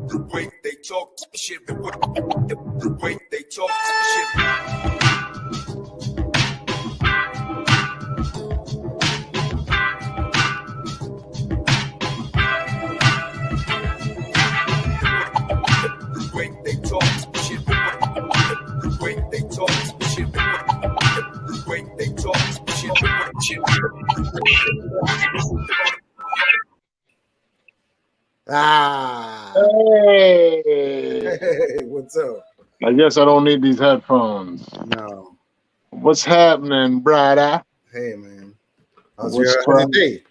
The way they talk shit, the way they talk shit. The way they talk shit, the way they talk shit, the way they talk shit. Hey, Hey, what's up? I guess I don't need these headphones. No. What's happening, brother? Hey, man. What's How's your crap? day?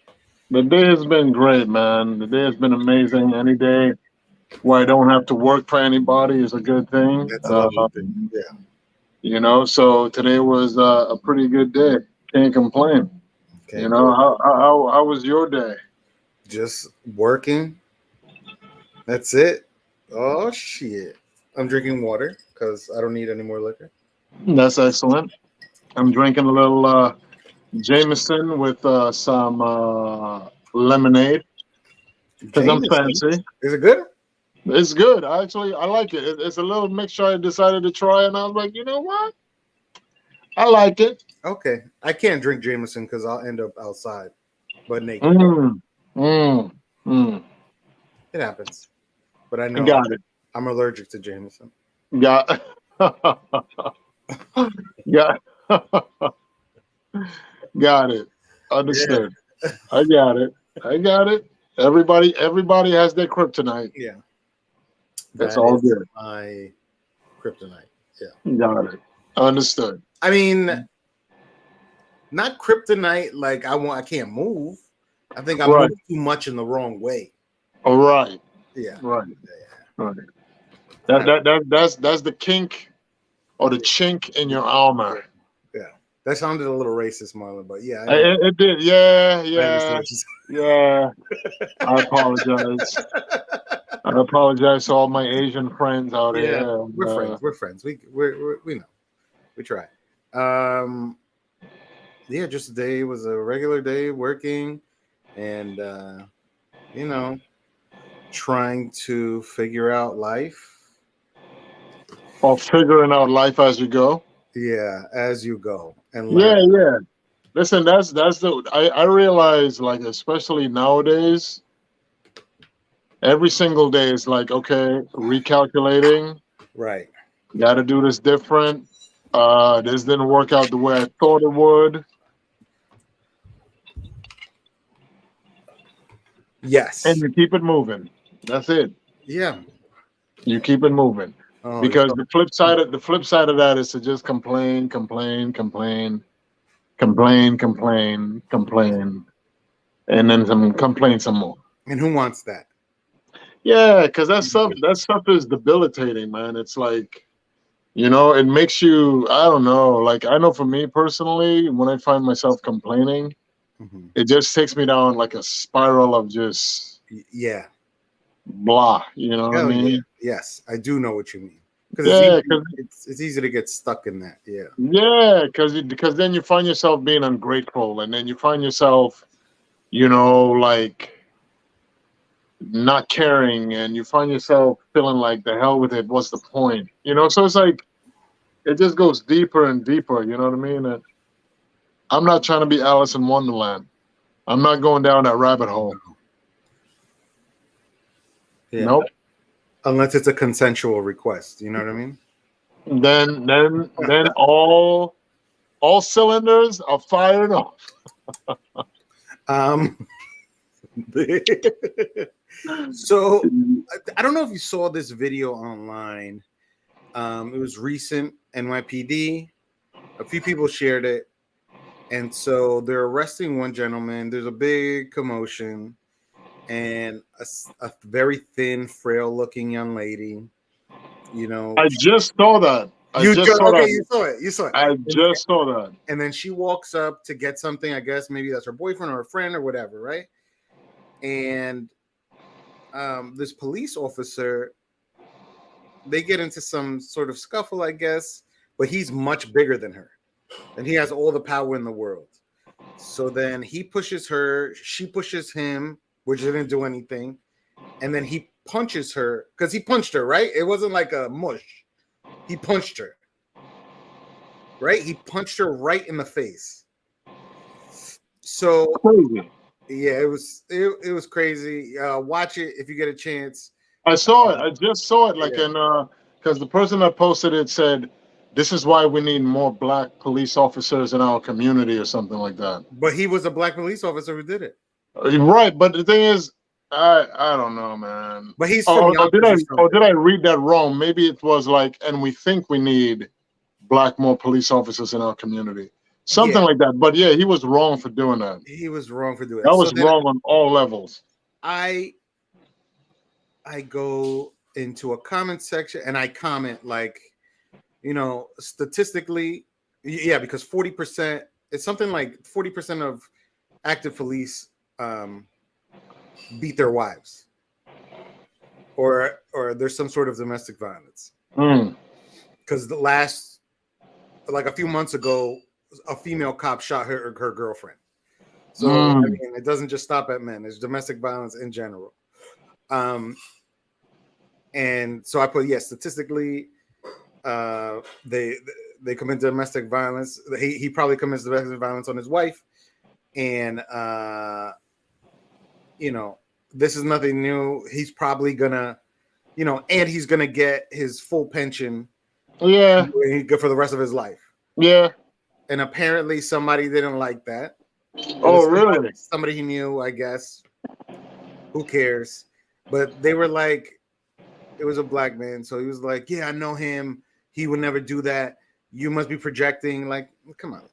The day has been great, man. The day has been amazing. Any day where I don't have to work for anybody is a good thing. That's a lovely thing. Yeah. You know, so today was a pretty good day. Can't complain. Okay, You know, good. how was your day? Just working. That's it. Oh, shit. I'm drinking water because I don't need any more liquor. That's excellent. I'm drinking a little Jameson with some lemonade because I'm Jameson. fancy. Is it good? It's good. I like it. It's a little mixture I decided to try, and I was like, you know what? I like it. Okay. I can't drink Jameson because I'll end up outside, but naked. Mm, mm, mm. It happens. But I know Got it. I'm allergic to Jameson. Got. Got. Got it. Understood. I got it. I got it. Everybody has their kryptonite. Yeah. That's That all is good. my kryptonite. Yeah. Got it. Understood. I mean, not kryptonite like I can't move. I think I Right. move too much in the wrong way. All right. Yeah. Right. Yeah. Right. That's the kink or the chink in your armor. Yeah. That sounded a little racist, Marlon, but yeah. It did. Yeah. I understand Yeah. I apologize. I apologize to all my Asian friends out yeah, here. we're friends. We're friends. We know. We try. Yeah, just today was a regular day working and trying to figure out life. Or figuring out life as you go. Yeah, as you go and Yeah, learn. yeah. Listen, that's the I realize, like, especially nowadays, every single day is like, okay, recalculating, Right. gotta do this different. This didn't work out the way I thought it would. Yes. And you keep it moving. That's it. Yeah. You keep it moving. Oh, Because the flip side of that is to just complain, complain, complain, complain, complain, complain, and then complain some more. and who wants that? Yeah, because that stuff is debilitating, man. It's like, it makes you, I don't know, like, I know for me personally, when I find myself complaining, Mhm. it just takes me down like a spiral of just Yeah. blah. You know what I Hell mean? yeah. Yes, I do know what you mean. Because Yeah, it's easy to get stuck in that. Yeah. yeah, because then you find yourself being ungrateful, and then you find yourself, like not caring, and you find yourself feeling like the hell with it. What's the point? So it's like it just goes deeper and deeper. You know what I mean? And I'm not trying to be Alice in Wonderland. I'm not going down that rabbit hole. Yeah. Nope. Unless it's a consensual request. You know what I mean? Then all cylinders are fired off. So I don't know if you saw this video online. It was recent. NYPD. A few people shared it. And so they're arresting one gentleman. There's a big commotion. And a very thin, frail-looking young lady. I just saw that. You saw it. You saw it. I just saw that. And then she walks up to get something. I guess maybe that's her boyfriend or a friend or whatever, right? And this police officer, they get into some sort of scuffle, I guess. But he's much bigger than her, and he has all the power in the world. So then he pushes her. She pushes him, which didn't do anything. and then he punches her because he punched her, right? It wasn't like a mush. He punched her, right? He punched her right in the face. So Crazy. yeah, it was crazy. Watch it if you get a chance. I saw it. I just saw it. Like Yeah. in because the person that posted it said, "This is why we need more black police officers in our community," or something like that. But he was a black police officer who did it. Right, but the thing is, I don't know, man. But he's from Or Yonkers or something. did I read that wrong? Maybe it was like, and we think we need more police officers in our community, something Yeah. like that. But yeah, he was wrong for doing that. He was wrong for doing That it. was So then wrong on all levels. I go into a comment section and I comment like, you know, statistically, yeah, because 40%, it's something like 40% of active police beat their wives, or there's some sort of domestic violence. Because like a few months ago, a female cop shot her girlfriend. So I mean, it doesn't just stop at men. It's domestic violence in general. And so I put, yes, statistically, they commit domestic violence. He probably commits domestic violence on his wife, and you know, this is nothing new. He's probably gonna, you know, and he's gonna get his full pension. Yeah, good for the rest of his life. yeah. And apparently, somebody didn't like that. Oh, really? Somebody he knew, I guess. Who cares? But they were like, it was a black man, so he was like, "Yeah, I know him. He would never do that. You must be projecting." Like, come on,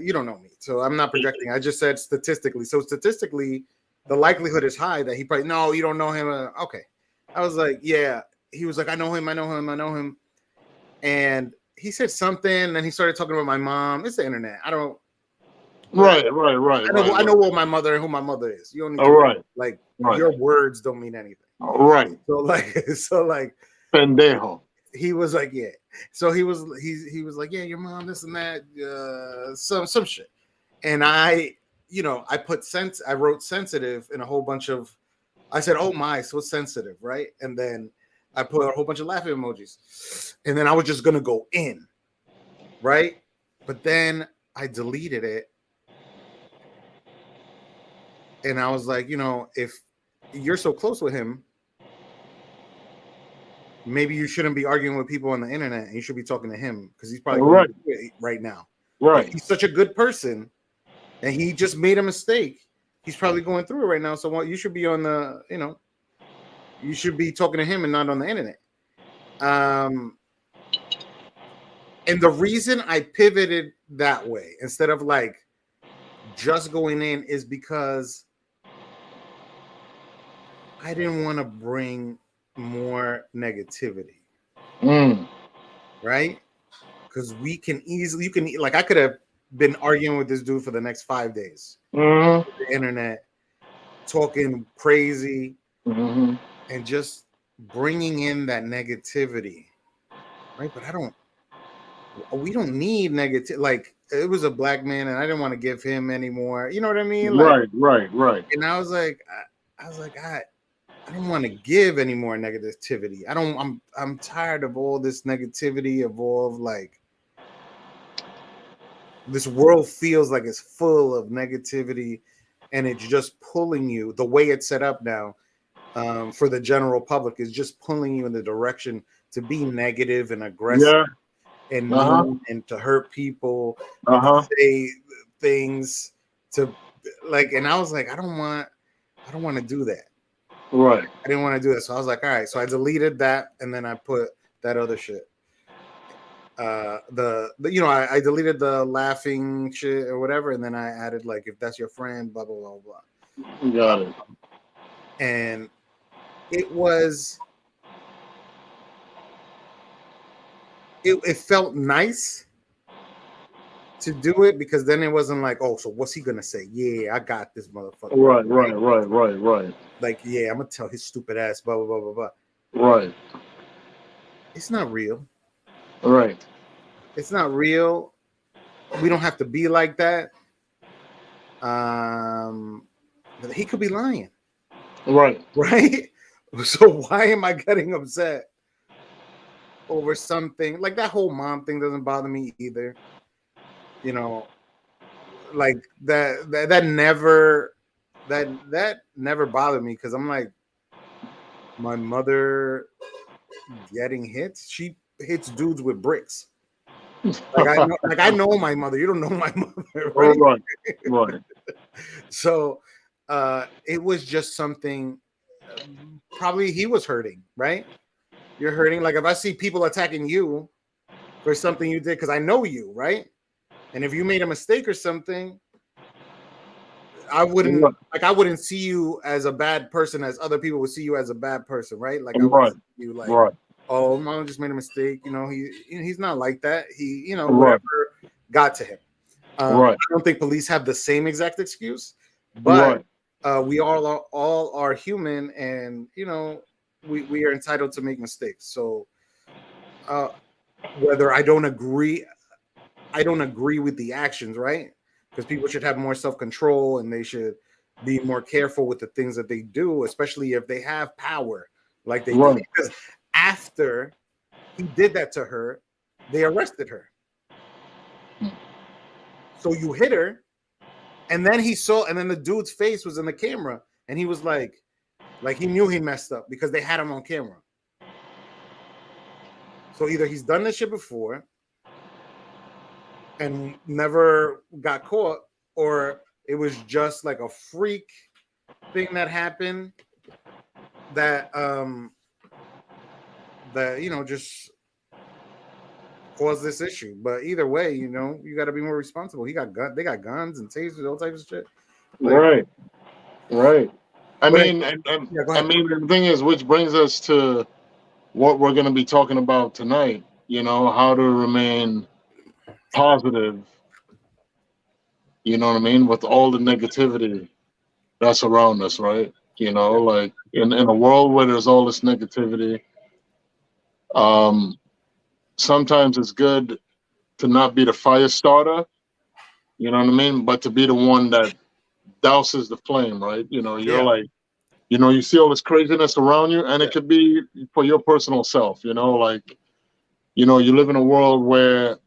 you don't know me, so I'm not projecting. I just said statistically. So statistically, the likelihood is high that he probably. No, you don't know him. Okay, I was like, yeah. He was like, I know him. I know him. I know him. And he said something, and he started talking about my mom. It's the internet. I don't. Right. I know what my mother and who my mother is. You don't need to like your words don't mean anything. Right. So like pendejo. He was like, yeah. So he was like, yeah, your mom, this and that, some shit. And I wrote sensitive in a whole bunch of, I said, oh my, so sensitive, right? And then I put a whole bunch of laughing emojis. And then I was just gonna go in, right? But then I deleted it. And I was like, you know, if you're so close with him, maybe you shouldn't be arguing with people on the internet, and you should be talking to him because he's probably right now. Right. He's such a good person, and he just made a mistake. He's probably going through it right now. So you should be on the, you know, you should be talking to him and not on the internet. And the reason I pivoted that way instead of like just going in is because I didn't want to bring more negativity, right? Because you can like, I could have been arguing with this dude for the next 5 days, the internet, talking crazy, and just bringing in that negativity, right? But we don't need negative. Like, it was a black man, and I didn't want to give him any more. You know what I mean? Like, right. And I was like, I don't want to give any more negativity. I'm tired of all this negativity, of all of like, this world feels like it's full of negativity, and it's just pulling you, the way it's set up now, for the general public, is just pulling you in the direction to be negative and aggressive, and mean, and to hurt people, and to say things to like. And I was like, I don't want to do that. Right. I didn't want to do that. So I was like, all right. So I deleted that, and then I put that other shit. I deleted the laughing shit or whatever, and then I added like, if that's your friend, blah blah blah blah. Got it. And it felt nice to do it, because then it wasn't like, oh, so what's he gonna say? Yeah, I got this motherfucker. Right. Like, yeah, I'm gonna tell his stupid ass, blah blah blah blah blah. Right. It's not real. Right. It's not real. We don't have to be like that. He could be lying. Right. Right. So why am I getting upset over something like that? Whole mom thing doesn't bother me either. You know, like that never bothered me because I'm like, my mother getting hits. She hits dudes with bricks. Like I know my mother. You don't know my mother, right? Right, right, So it was just something. Probably he was hurting, right? You're hurting. Like if I see people attacking you for something you did, because I know you, right? And if you made a mistake or something, right, I wouldn't see you as a bad person as other people would see you as a bad person, right? Like I would right, see you like, right, oh, mom just made a mistake. You know, he's not like that. He, right, whatever got to him. right, I don't think police have the same exact excuse, but right, we all are human, and we are entitled to make mistakes. So whether I don't agree with the actions, right? Because people should have more self control and they should be more careful with the things that they do, especially if they have power, like they did. right. Because after he did that to her, they arrested her. So you hit her, and then and then the dude's face was in the camera, and he was like he knew he messed up because they had him on camera. So either he's done this shit before and never got caught, or it was just like a freak thing that happened that just caused this issue. But either way, you got to be more responsible. They got guns and tasers, all types of shit. Like, Right, right. I but mean, yeah, go I ahead. mean, the thing is, which brings us to what we're going to be talking about tonight. How to remain positive. You know what I mean, with all the negativity that's around us, right? Like in a world where there's all this negativity, um, sometimes it's good to not be the fire starter. You know what I mean, but to be the one that douses the flame, right? You're Yeah, like, you see all this craziness around you, and yeah, it could be for your personal self. Like, you live in a world where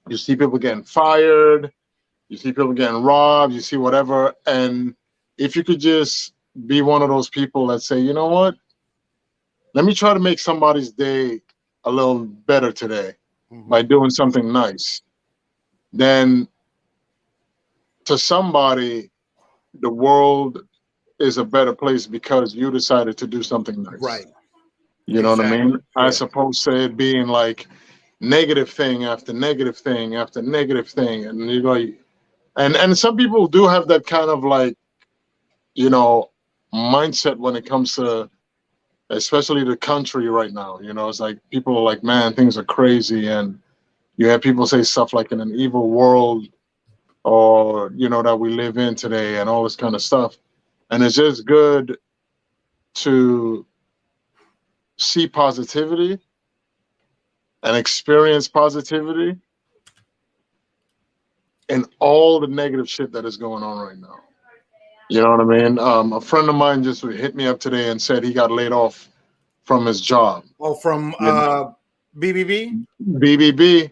you see people getting fired, you see people getting robbed, you see whatever, and if you could just be one of those people that say, you know what, let me try to make somebody's day a little better today by mm-hmm. doing something nice, then to somebody, the world is a better place because you decided to do something nice. Right, You know what I exactly. mean? Yeah, As opposed to it being like negative thing after negative thing after negative thing. And you go, and some people do have that kind of like, you know, mindset when it comes to especially the country right now. It's like people are like, man, things are crazy. And you have people say stuff like in an evil world or, that we live in today and all this kind of stuff. And it's just good to see positivity and experience positivity in all the negative shit that is going on right now. You know what I mean? A friend of mine just hit me up today and said he got laid off from his job. oh, from You know, BBB. BBB,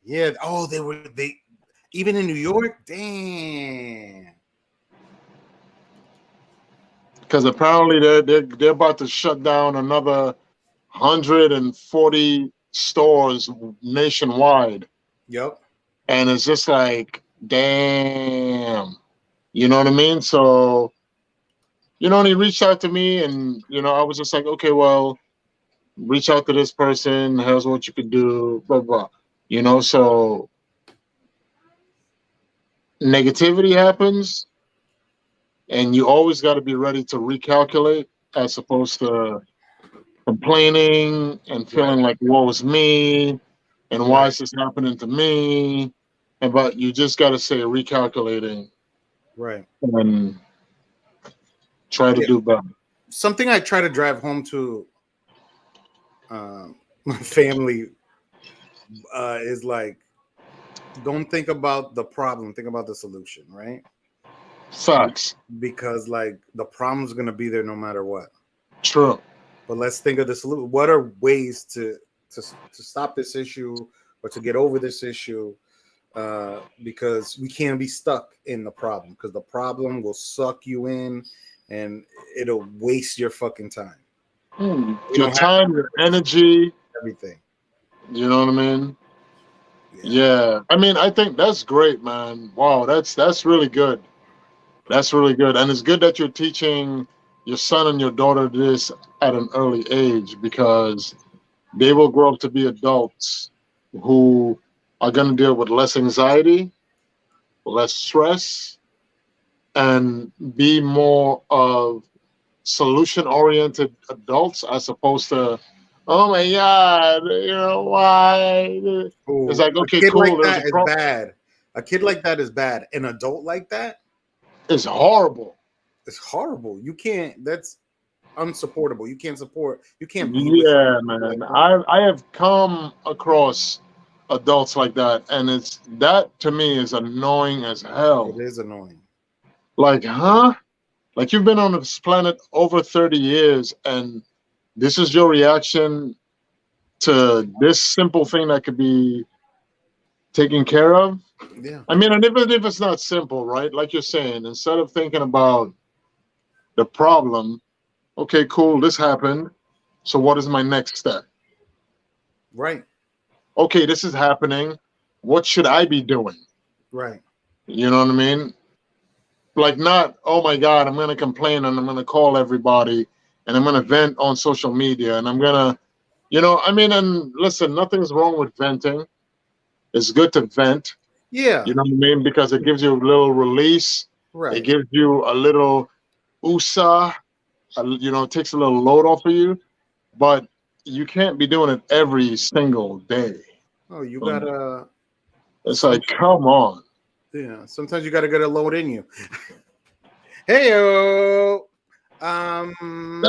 Yeah. Oh, they even in New York. Damn. because apparently they're about to shut down another 140 stores nationwide, Yep. and it's just like, damn. You know what I mean? So, and he reached out to me, and I was just like, okay, well, reach out to this person. Here's what you could do. Blah blah. So negativity happens, and you always got to be ready to recalculate, as opposed to complaining and Right. feeling like woe is me, and why Right. is this happening to me? And but you just got to say recalculating Right. and try to Yeah. do better. Something I try to drive home to my family is like, don't think about the problem, think about the solution, right? Facts. Because like the problem's gonna be there no matter what. True. But let's think of the solution. What are ways to stop this issue or to get over this issue? Because we can't be stuck in the problem, because the problem will suck you in and it'll waste your fucking time. We Your don't have time, your energy. everything. You know what I mean? Yeah. Yeah. I mean, I think that's great, man. Wow, that's really good. That's really good. And it's good that you're teaching your son and your daughter this at an early age, because they will grow up to be adults who are going to deal with less anxiety, less stress, and be more of solution oriented adults as opposed to, oh my God, why? It's Ooh, like, a okay, kid like cool, there's a that is problem. bad. A kid like that is bad. An adult like that It's horrible. is horrible. You can't. That's unsupportable. You can't support. You can't be with Yeah, people like man. that. I have come across adults like that, and it's that to me is annoying as It hell. is annoying. Like, huh? Like you've been on this planet over 30 years, and this is your reaction to this simple thing that could be taken care of. Yeah. I mean, and even if it's not simple, right? Like you're saying, instead of thinking about the problem, okay, cool, this happened. So what is my next step? Right. Okay, this is happening. What should I be doing? Right. You know what I mean? Like, not, oh my God, I'm going to complain and I'm going to call everybody and I'm going to vent on social media and I'm going to, I mean, and listen, nothing's wrong with venting. It's good to vent, Yeah. you know what I mean? Because it gives you a little release. It Right. gives you a little USA, it takes a little load off of you, but you can't be doing it every single day. Oh, you Um, gotta. It's like, come on. Yeah. Sometimes you gotta get a load in you. Hey yo. Um.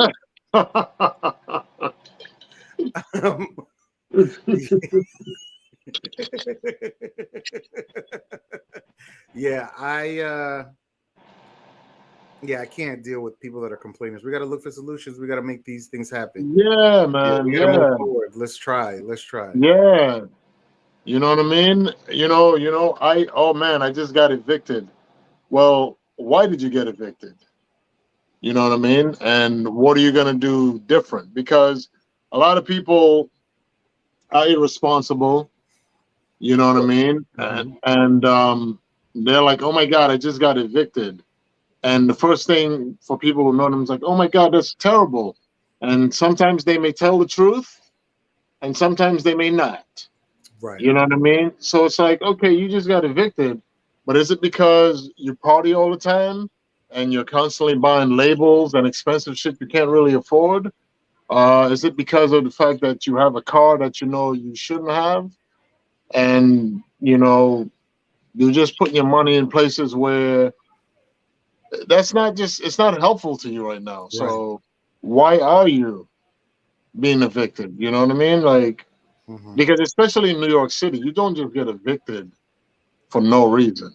Yeah, I can't deal with people that are complainers. We got to look for solutions. We got to make these things happen. Yeah, Yeah, man. we got to move Yeah. forward. Let's try. Let's try. Yeah. You know what I mean? Oh man, I just got evicted. Well, why did you get evicted? You know what I mean? And what are you going to do different? Because a lot of people are irresponsible. You know what I mean? Mhm. And they're like, oh my God, I just got evicted. And the first thing for people who know them is like, oh my God, that's terrible. And sometimes they may tell the truth and sometimes they may not. Right. You know what I mean? So it's like, okay, you just got evicted, but is it because you party all the time and you're constantly buying labels and expensive shit you can't really afford? Is it because of the fact that you have a car that you know you shouldn't have? And, you're just putting your money in places where it's not helpful to you right now. Right. So why are you being evicted? You know what I mean? Like, Mhm. because especially in New York City, you don't just get evicted for no reason.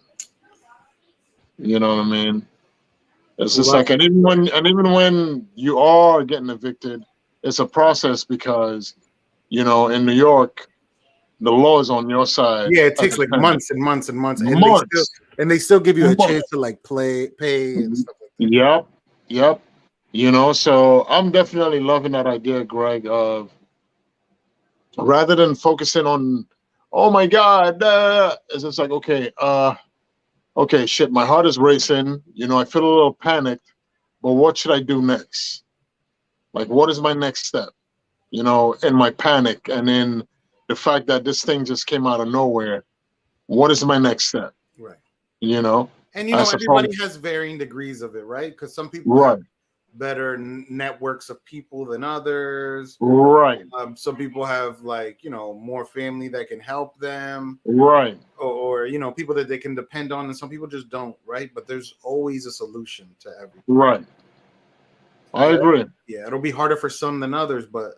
You know what I mean? It's just like, Right. and even when you are getting evicted, it's a process because, in New York, the law is on your side Yeah, it as takes a like tenant. months and months and months, Months. and they still give you a chance Months. to like pay and stuff like that. Yep. Yep. So I'm definitely loving that idea, Greg, of rather than focusing on, oh my God, it's just like, okay, shit, my heart is racing. I feel a little panicked, but what should I do next? Like, what is my next step? In my panic and in the fact that this thing just came out of nowhere, what is my next step? Right. You know, And I everybody suppose, has varying degrees of it, right? Because some people have right, better networks of people than others. right, Some people have more family that can help them, right, or people that they can depend on, and some people just don't, right? But there's always a solution to everything. right. I Yeah, agree. yeah, it'll be harder for some than others, but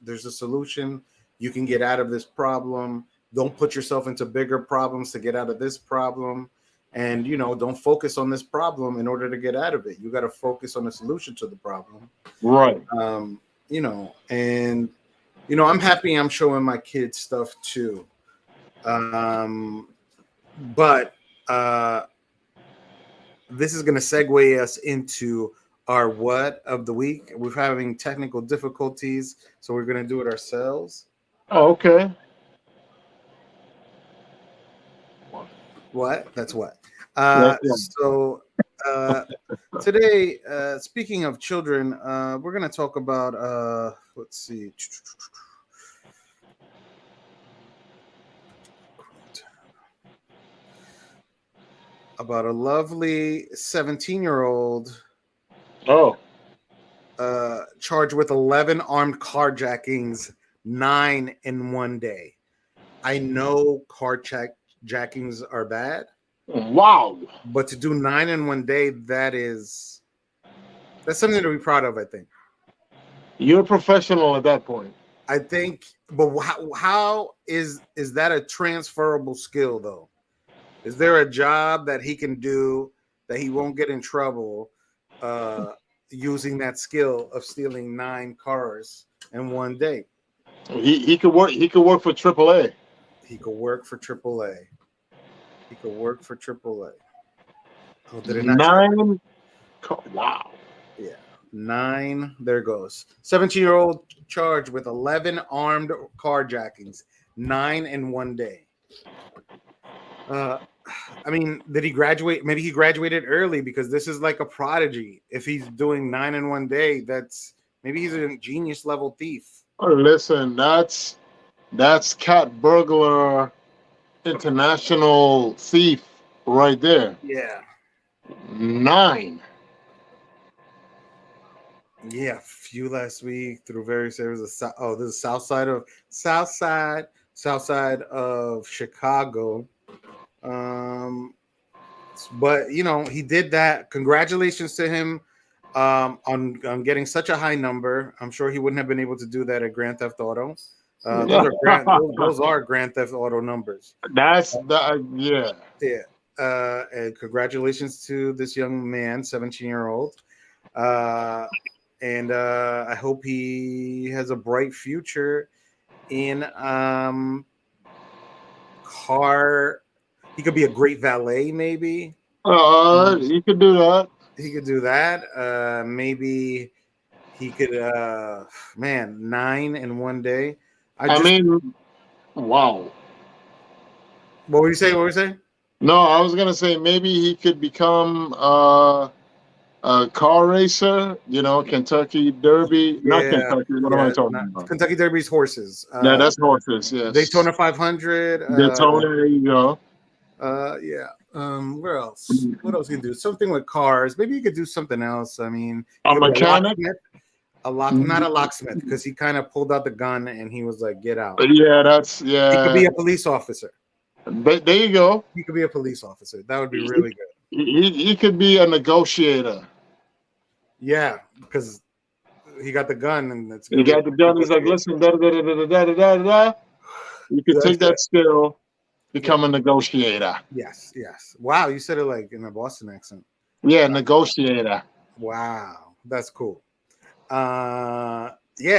there's a solution. You can get out of this problem. Don't put yourself into bigger problems to get out of this problem. and don't focus on this problem in order to get out of it. You got to focus on the solution to the problem. Right. And I'm happy I'm showing my kids stuff too. But this is going to segue us into our what of the week. We're having technical difficulties, so we're going to do it ourselves. Oh, okay. What? That's what. Yeah. So today, speaking of children, we're going to talk about, let's see. About a lovely 17-year-old charged with 11 armed carjackings, 9 in one day. I know carjackings are bad. Wow. But to do 9 in one day, that's something to be proud of, I think. You're a professional at that point. I think, but how is that a transferable skill, though? Is there a job that he can do that he won't get in trouble using that skill of stealing 9 cars in one day? He could work. He could work for AAA. He could work for AAA. He could work for AAA. Oh, did it not 9. Wow. Yeah, 9. There goes. 17-year-old charged with 11 armed carjackings, 9 in one day. I mean, did he graduate? Maybe he graduated early because this is like a prodigy. If he's doing 9 in one day, maybe he's a genius level thief. Oh, listen, that's cat burglar, international thief right there. Yeah. 9. Yeah, few last week through various areas of this is south side of Chicago. But he did that. Congratulations to him on getting such a high number. I'm sure he wouldn't have been able to do that at Grand Theft Auto. Those are Grand Theft Auto numbers. Yeah. And congratulations to this young man, 17-year-old. And I hope he has a bright future in car. He could be a great valet, maybe. He could do that. He could do that. Maybe he could. 9 in one day. I mean, wow. What were you saying? No, I was gonna say maybe he could become a car racer. Kentucky Derby. Not Kentucky. What am I talking about? Kentucky Derby's horses. Yeah, that's horses. Yes. Daytona 500. Daytona. There you go. Yeah. Where else? What else can you do? Something with cars. Maybe you could do something else. I mean, a mechanic. Not a locksmith, because he kind of pulled out the gun and he was like, "Get out." Yeah, He could be a police officer. But there you go. He could be a police officer. That would be really good. He could be a negotiator. Yeah, because he got the gun and it's. He got the gun. He's like, listen, da da da da da da da da. You could take that skill, become a negotiator. Yes. Wow, you said it like in a Boston accent. Yeah, negotiator. Wow, that's cool. Yeah,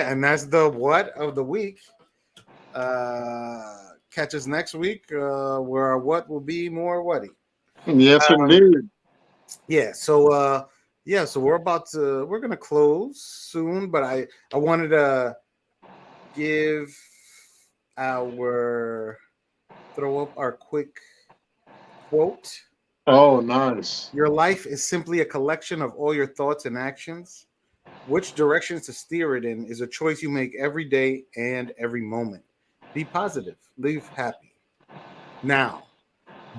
and that's the what of the week. Catch us next week where our what will be more whatty. Yes, indeed. Yeah, so we're gonna close soon, but I wanted to throw up our quick quote. Oh, nice. Your life is simply a collection of all your thoughts and actions. Which directions to steer it in is a choice you make every day and every moment. Be positive. Live happy. Now,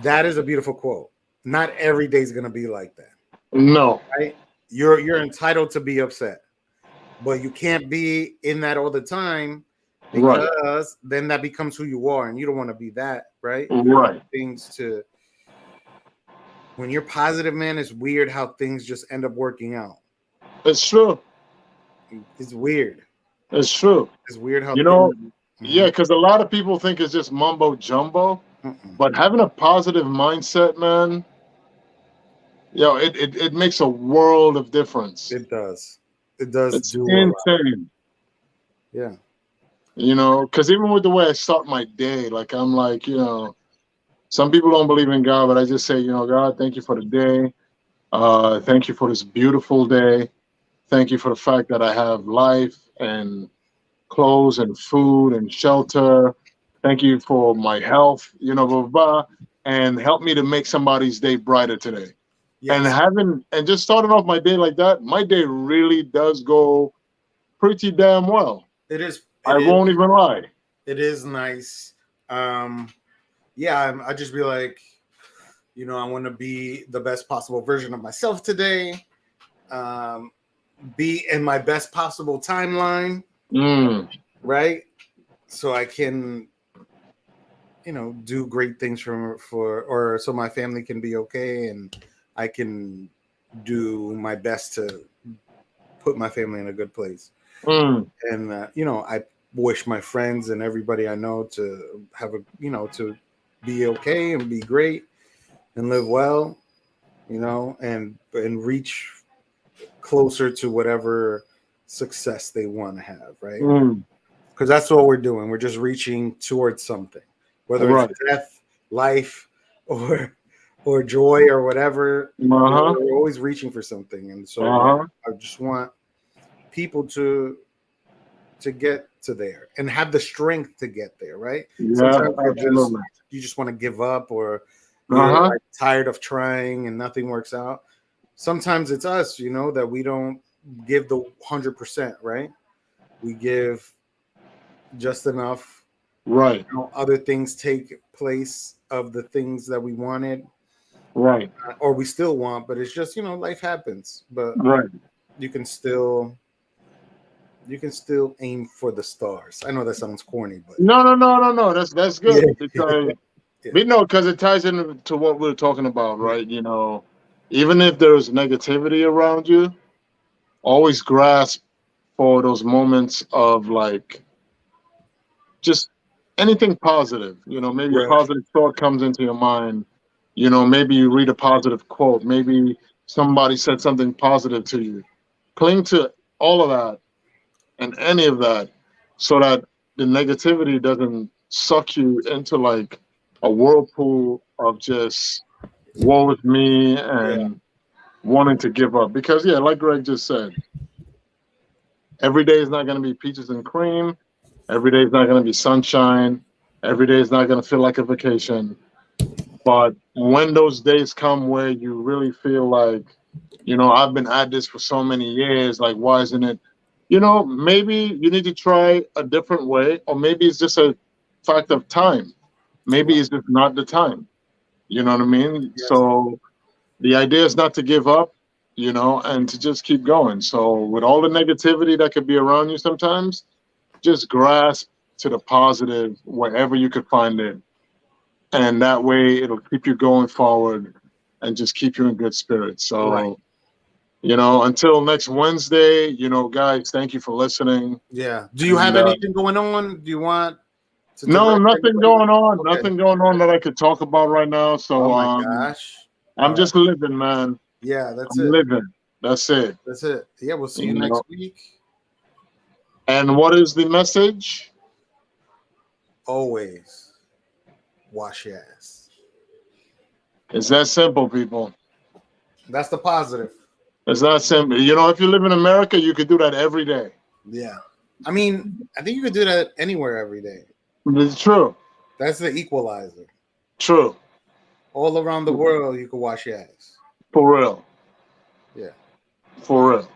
that is a beautiful quote. Not every day is going to be like that. No. Right? You're entitled to be upset. But you can't be in that all the time, because then that becomes who you are, and you don't want to be that, right? Right. When you're positive, man, it's weird how things just end up working out. It's true. It's weird. It's true. It's weird how yeah, because a lot of people think it's just mumbo jumbo, but having a positive mindset, man, Yo, it makes a world of difference. It does. It does It's do a lot. insane. Yeah. You know, because even with the way I start my day, like I'm like, you know, some people don't believe in God, but I just say, you know, God, thank you for the day. Thank you for this beautiful day. Thank you for the fact that I have life and clothes and food and shelter. Thank you for my health, you know, blah, blah, blah, and help me to make somebody's day brighter today. And Yes. just starting off my day like that, my day really does go pretty damn well. It is. I It is. won't even lie. It is nice. Yeah, I just be like, you know, I want to be the best possible version of myself today. Be in my best possible timeline, Mm, right? So I can, you know, do great things or so my family can be okay, and I can do my best to put my family in a good place. mm, And you know, I wish my friends and everybody I know to have a, you know, to be okay and be great and live well, you know, and reach closer to whatever success they want to have, right? mm. Because that's what we're doing. We're just reaching towards something, whether it's Right. death, life, or joy or whatever. Uh-huh. We're always reaching for something, and so Uh-huh. I just want people to get to there and have the strength to get there, right? Yeah, Sometimes absolutely. you just want to give up, or you're Uh-huh. like tired of trying and nothing works out. Sometimes it's us, you know, that we don't give the 100%, right? We give just enough. Right. You know, other things take place of the things that we wanted, Right. or we still want, but it's just, you know, life happens. But Right. you can still aim for the stars. I know that sounds corny, but No, no, no, no, no. That's yeah, good because yeah, we know because it ties into what we're talking about, right? You know, even if there's negativity around you, always grasp for those moments of like just anything positive. You know, maybe a right, positive thought comes into your mind. You know, maybe you read a positive quote. Maybe somebody said something positive to you. Cling to all of that and any of that so that the negativity doesn't suck you into like a whirlpool of just woe is me yeah, and wanting to give up. Because, yeah, like Greg just said, every day is not going to be peaches and cream. Every day is not going to be sunshine. Every day is not going to feel like a vacation. But when those days come where you really feel like, you know, I've been at this for so many years, like, why isn't it? You know, maybe you need to try a different way, or maybe it's just a fact of time. Maybe right, it's just not the time. You know what I mean? yes, So the idea is not to give up, you know, and to just keep going. So with all the negativity that could be around you sometimes, just grasp to the positive wherever you could find it. And that way it'll keep you going forward and just keep you in good spirits. right, So, you know, until next Wednesday, you know, guys, thank you for listening. yeah. Do you have And anything going on? Do you want to no, direct nothing anybody? going on. Okay. Nothing going on that I could talk about right now. Oh So my gosh. I'm just living, man. Yeah, that's I'm it. living. That's it. That's it. Yeah, we'll see you You know. next week. And what is the message? Always wash your ass. It's that simple, people. That's the positive. It's that simple. You know, if you live in America, you could do that every day. Yeah. I mean, I think you could do that anywhere every day. It's true. That's the equalizer. True. All around the world, you can wash your ass. For real. Yeah. For real.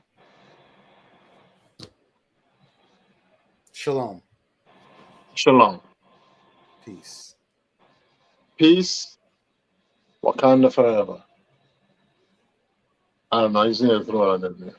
Shalom. Shalom. Peace. Peace. Wakanda forever. I don't know. You just need to throw it in there.